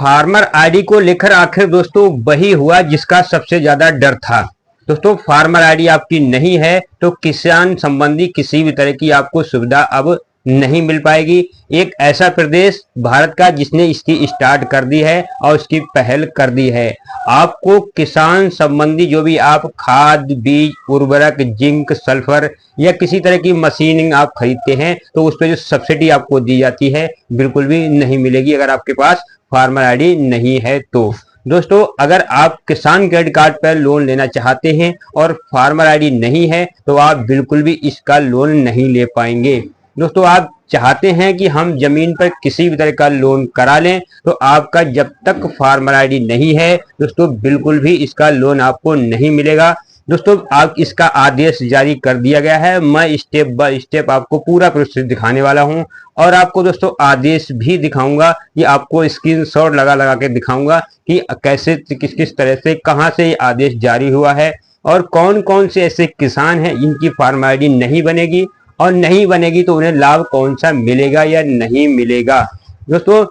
Farmer ID को लेकर आखिर दोस्तों वही हुआ जिसका सबसे ज्यादा डर था। दोस्तों फार्मर आईडी आपकी नहीं है तो किसान संबंधी किसी भी तरह की आपको सुविधा अब नहीं मिल पाएगी। एक ऐसा प्रदेश भारत का जिसने इसकी स्टार्ट कर दी है और इसकी पहल कर दी है। आपको किसान संबंधी जो भी आप खाद बीज उर्वरक जिंक सल्फर या किसी तरह की मशीनिंग आप खरीदते हैं तो उस पर जो सब्सिडी आपको दी जाती है बिल्कुल भी नहीं मिलेगी अगर आपके पास फार्मर आईडी नहीं है तो। दोस्तों अगर आप किसान क्रेडिट कार्ड पर लोन लेना चाहते हैं और फार्मर आईडी नहीं है तो आप बिल्कुल भी इसका लोन नहीं ले पाएंगे। दोस्तों आप चाहते हैं कि हम जमीन पर किसी भी तरह का लोन करा लें तो आपका जब तक फार्मर आईडी नहीं है दोस्तों बिल्कुल भी इसका लोन आपको नहीं मिलेगा। दोस्तों आप इसका आदेश जारी कर दिया गया है। मैं स्टेप बाय स्टेप आपको पूरा प्रोसेस दिखाने वाला हूं और आपको दोस्तों आदेश भी दिखाऊंगा कि आपको स्क्रीनशॉट लगा के दिखाऊंगा कि कैसे किस किस तरह से कहां से ये आदेश जारी हुआ है और कौन कौन से ऐसे किसान हैं जिनकी फार्मर आईडी नहीं बनेगी और नहीं बनेगी तो उन्हें लाभ कौन सा मिलेगा या नहीं मिलेगा। दोस्तों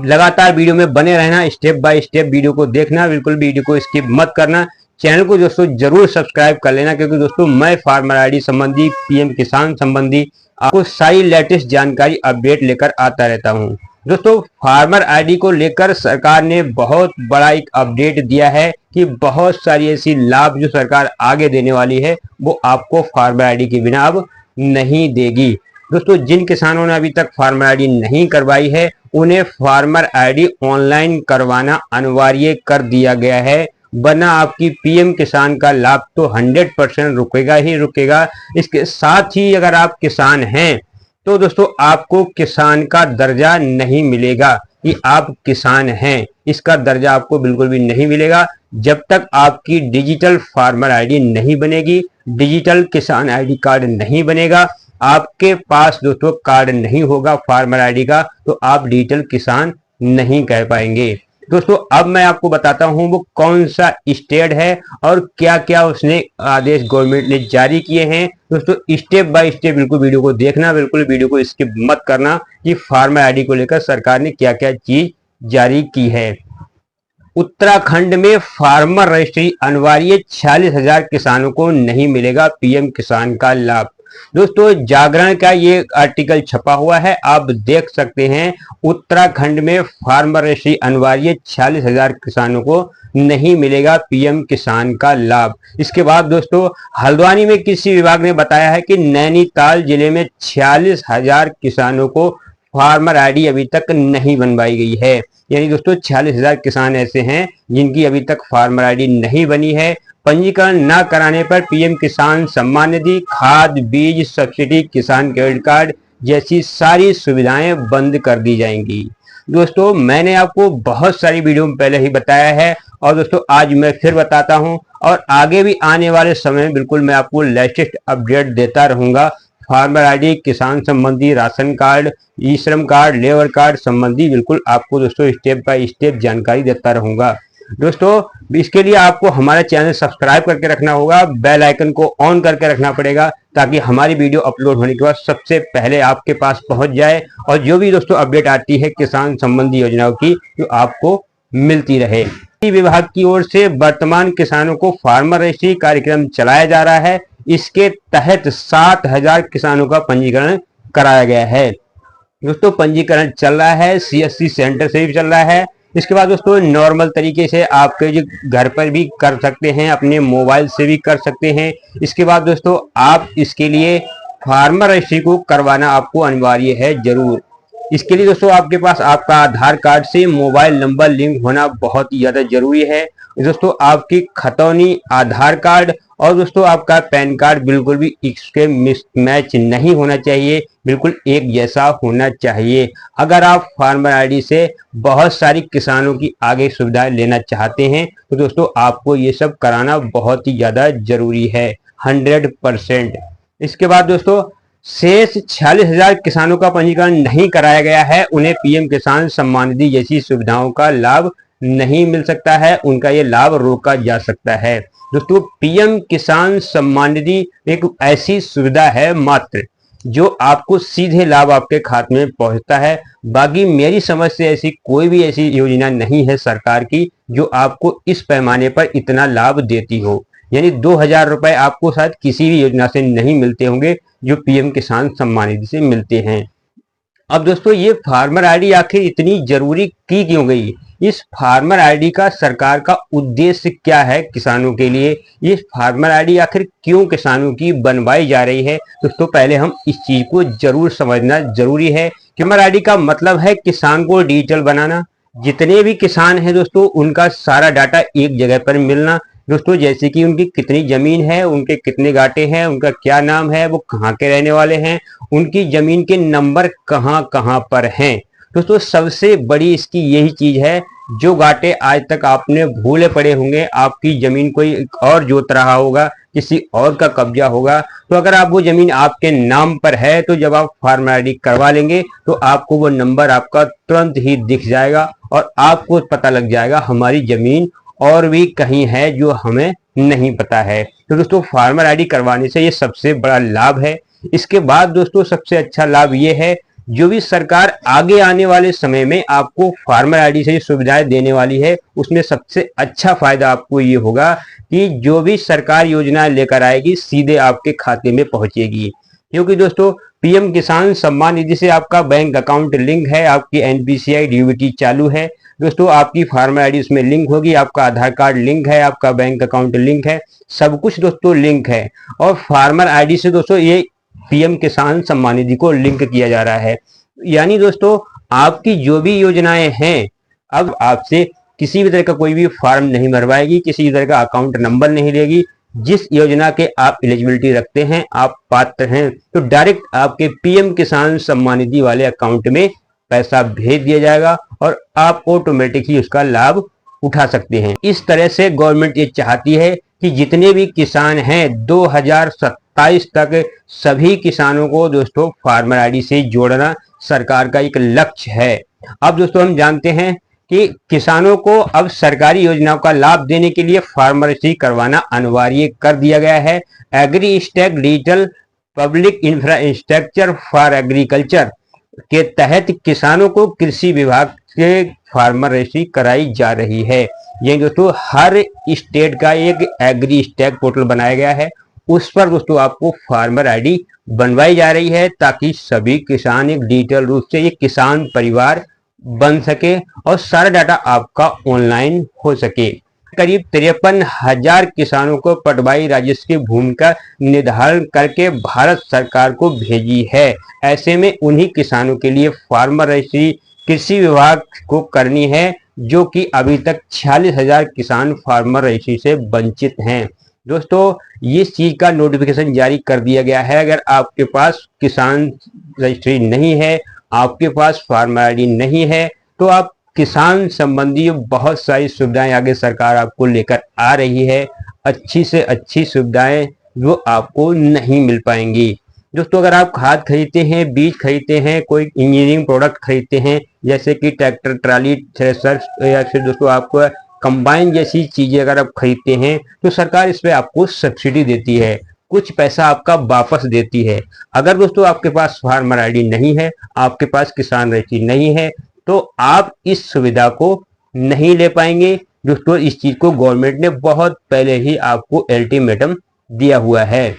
लगातार वीडियो में बने रहना, स्टेप बाय स्टेप वीडियो को देखना, बिल्कुल वीडियो को स्किप मत करना। चैनल को दोस्तों जरूर सब्सक्राइब कर लेना क्योंकि दोस्तों मैं फार्मर आईडी संबंधी पीएम किसान संबंधी आपको सारी लेटेस्ट जानकारी अपडेट लेकर आता रहता हूं। दोस्तों फार्मर आईडी को लेकर सरकार ने बहुत बड़ा एक अपडेट दिया है कि बहुत सारी ऐसी लाभ जो सरकार आगे देने वाली है वो आपको फार्मर आईडी के बिना अब नहीं देगी। दोस्तों जिन किसानों ने अभी तक फार्मर आईडी नहीं करवाई है उन्हें फार्मर आईडी ऑनलाइन करवाना अनिवार्य कर दिया गया है, वरना आपकी पीएम किसान का लाभ तो 100% रुकेगा ही रुकेगा। इसके साथ ही अगर आप किसान हैं तो दोस्तों आपको किसान का दर्जा नहीं मिलेगा कि आप किसान हैं, इसका दर्जा आपको बिल्कुल भी नहीं मिलेगा जब तक आपकी डिजिटल फार्मर आईडी नहीं बनेगी, डिजिटल किसान आईडी कार्ड नहीं बनेगा, आपके पास दोस्तों कार्ड नहीं होगा फार्मर आईडी का तो आप डिजिटल किसान नहीं कह पाएंगे। दोस्तों अब मैं आपको बताता हूं वो कौन सा स्टेट है और क्या क्या उसने आदेश गवर्नमेंट ने जारी किए हैं। दोस्तों स्टेप बाय स्टेप बिल्कुल वीडियो को देखना, बिल्कुल वीडियो को स्किप मत करना कि फार्मर आईडी को लेकर सरकार ने क्या क्या चीज जारी की है। उत्तराखंड में फार्मर रजिस्ट्री अनिवार्य, 46,000 किसानों को नहीं मिलेगा पीएम किसान का लाभ। दोस्तों जागरण का ये आर्टिकल छपा हुआ है, आप देख सकते हैं। उत्तराखंड में फार्मर रजिस्ट्री अनिवार्य, 46,000 किसानों को नहीं मिलेगा पीएम किसान का लाभ। इसके बाद दोस्तों हल्द्वानी में कृषि विभाग ने बताया है कि नैनीताल जिले में 46,000 किसानों को फार्मर आईडी अभी तक नहीं बनवाई गई है। यानी दोस्तों 46,000 किसान ऐसे हैं जिनकी अभी तक फार्मर आईडी नहीं बनी है। पंजीकरण न कराने पर पीएम किसान सम्मान निधि, खाद बीज सब्सिडी, किसान क्रेडिट कार्ड जैसी सारी सुविधाएं बंद कर दी जाएंगी। दोस्तों मैंने आपको बहुत सारी वीडियो में पहले ही बताया है और दोस्तों आज मैं फिर बताता हूं और आगे भी आने वाले समय में बिल्कुल मैं आपको लेटेस्ट अपडेट देता रहूंगा। फार्मर आईडी, किसान संबंधी राशन कार्ड, ई श्रम कार्ड, लेबर कार्ड संबंधी बिल्कुल आपको दोस्तों स्टेप बाय स्टेप जानकारी देता रहूंगा। दोस्तों इसके लिए आपको हमारा चैनल सब्सक्राइब करके रखना होगा, बेल आइकन को ऑन करके रखना पड़ेगा ताकि हमारी वीडियो अपलोड होने के बाद सबसे पहले आपके पास पहुंच जाए और जो भी दोस्तों अपडेट आती है किसान संबंधी योजनाओं की जो आपको मिलती रहे। विभाग की ओर से वर्तमान किसानों को फार्मर रजिस्ट्री कार्यक्रम चलाया जा रहा है। इसके तहत 7,000 किसानों का पंजीकरण कराया गया है। दोस्तों पंजीकरण चल रहा है, सीएससी सेंटर से भी चल रहा है। इसके बाद दोस्तों नॉर्मल तरीके से आपके जो घर पर भी कर सकते हैं, अपने मोबाइल से भी कर सकते हैं। इसके बाद दोस्तों आप इसके लिए फार्मर रजिस्ट्री को करवाना आपको अनिवार्य है जरूर। इसके लिए दोस्तों आपके पास आपका आधार कार्ड से मोबाइल नंबर लिंक होना बहुत ही ज्यादा जरूरी है। दोस्तों आपकी खतौनी आधार कार्ड और दोस्तों आपका पैन कार्ड बिल्कुल भी इसके मिसमैच नहीं होना चाहिए, बिल्कुल एक जैसा होना चाहिए। अगर आप फार्मर आईडी से बहुत सारी किसानों की आगे सुविधाएं लेना चाहते हैं तो दोस्तों आपको ये सब कराना बहुत ही ज्यादा जरूरी है, 100%। इसके बाद दोस्तों शेष 46,000 किसानों का पंजीकरण नहीं कराया गया है, उन्हें पीएम किसान सम्मान निधि जैसी सुविधाओं का लाभ नहीं मिल सकता है, उनका ये लाभ रोका जा सकता है। दोस्तों पीएम किसान सम्मान निधि एक ऐसी सुविधा है मात्र जो आपको सीधे लाभ आपके खाते में पहुंचता है। बाकी मेरी समझ से ऐसी कोई भी ऐसी योजना नहीं है सरकार की जो आपको इस पैमाने पर इतना लाभ देती हो। यानी 2,000 रुपए आपको शायद किसी भी योजना से नहीं मिलते होंगे जो पीएम किसान सम्मान निधि से मिलते हैं। अब दोस्तों ये फार्मर आईडी आखिर इतनी जरूरी की क्यों गई? इस फार्मर आईडी का सरकार का उद्देश्य क्या है किसानों के लिए? ये फार्मर आईडी आखिर क्यों किसानों की बनवाई जा रही है? दोस्तों पहले हम इस चीज को जरूर समझना जरूरी है। फार्मर आईडी का मतलब है किसान को डिजिटल बनाना। जितने भी किसान हैं दोस्तों उनका सारा डाटा एक जगह पर मिलना। दोस्तों जैसे कि उनकी कितनी जमीन है, उनके कितने गाटे हैं, उनका क्या नाम है, वो कहाँ के रहने वाले हैं, उनकी जमीन के नंबर कहाँ कहाँ पर हैं। दोस्तों सबसे बड़ी इसकी यही चीज है, जो गाटे आज तक आपने भूले पड़े होंगे, आपकी जमीन कोई और जोत रहा होगा, किसी और का कब्जा होगा, तो अगर आप वो जमीन आपके नाम पर है तो जब आप फार्मर आईडी करवा लेंगे तो आपको वो नंबर आपका तुरंत ही दिख जाएगा और आपको पता लग जाएगा हमारी जमीन और भी कहीं है जो हमें नहीं पता है। तो दोस्तों फार्मर आईडी करवाने से ये सबसे बड़ा लाभ है। इसके बाद दोस्तों सबसे अच्छा लाभ ये है, जो भी सरकार आगे आने वाले समय में आपको फार्मर आईडी से सुविधाएं देने वाली है, उसमें सबसे अच्छा फायदा आपको ये होगा कि जो भी सरकार योजनाएं लेकर आएगी सीधे आपके खाते में पहुंचेगी। क्योंकि दोस्तों पीएम किसान सम्मान निधि से आपका बैंक अकाउंट लिंक है, आपकी एनपीसीआई डीबीटी चालू है दोस्तों, आपकी फार्मर आईडी उसमें लिंक होगी, आपका आधार कार्ड लिंक है, आपका बैंक अकाउंट लिंक है, सब कुछ दोस्तों लिंक है। और फार्मर आईडी से दोस्तों ये पीएम किसान सम्मान निधि को लिंक किया जा रहा है। यानी दोस्तों आपकी जो भी योजनाएं हैं अब आपसे किसी भी तरह का कोई भी फॉर्म नहीं भरवाएगी, किसी भी तरह का अकाउंट नंबर नहीं लेगी। जिस योजना के आप एलिजिबिलिटी रखते हैं, आप पात्र हैं, तो डायरेक्ट आपके पीएम किसान सम्मान निधि वाले अकाउंट में पैसा भेज दिया जाएगा और आप ऑटोमेटिक ही उसका लाभ उठा सकते हैं। इस तरह से गवर्नमेंट ये चाहती है कि जितने भी किसान हैं 2027 तक सभी किसानों को दोस्तों फार्मर आईडी से जोड़ना सरकार का एक लक्ष्य है। अब दोस्तों हम जानते हैं कि किसानों को अब सरकारी योजनाओं का लाभ देने के लिए फार्मर रजिस्ट्री करवाना अनिवार्य कर दिया गया है। Agri stack digital public infrastructure for agriculture के तहत किसानों को कृषि विभाग से फार्मर रजिस्ट्री कराई जा रही है। ये दोस्तों हर स्टेट का एक एग्री स्टैक पोर्टल बनाया गया है, उस पर दोस्तों आपको फार्मर आईडी बनवाई जा रही है ताकि सभी किसान एक डिजिटल रूप से एक किसान परिवार बन सके और सारा डाटा आपका ऑनलाइन हो सके। करीब 53,000 किसानों को पटवाई राजस्व की भूमिका निर्धारण करके भारत सरकार को भेजी है। ऐसे में उन्हीं किसानों के लिए फार्मर रजिस्ट्री कृषि विभाग को करनी है, जो कि अभी तक 46,000 किसान फार्मर रजिस्ट्री से वंचित हैं। दोस्तों इस चीज का नोटिफिकेशन जारी कर दिया गया है। अगर आपके पास किसान रजिस्ट्री नहीं है, आपके पास फार्मर आईडी नहीं है, तो आप किसान संबंधी बहुत सारी सुविधाएं आगे सरकार आपको लेकर आ रही है। अच्छी से अच्छी सुविधाएं जो आपको नहीं मिल पाएंगी। दोस्तों अगर आप खाद खरीदते हैं, बीज खरीदते हैं, कोई इंजीनियरिंग प्रोडक्ट खरीदते हैं जैसे कि ट्रैक्टर, ट्राली, थ्रेसर या फिर दोस्तों आपको कंबाइन जैसी चीजें अगर आप खरीदते हैं तो सरकार इस पे आपको सब्सिडी देती है, कुछ पैसा आपका वापस देती है। अगर दोस्तों आपके पास फार्मर आईडी नहीं है, आपके पास किसान रजिस्ट्री नहीं है, तो आप इस सुविधा को नहीं ले पाएंगे। दोस्तों इस चीज को गवर्नमेंट ने बहुत पहले ही आपको अल्टीमेटम दिया हुआ है।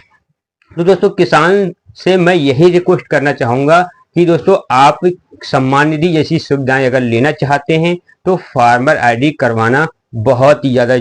तो दोस्तों किसान से मैं यही रिक्वेस्ट करना चाहूंगा कि दोस्तों आप सम्मान निधि जैसी सुविधाएं अगर लेना चाहते हैं तो फार्मर आईडी करवाना बहुत ही ज्यादा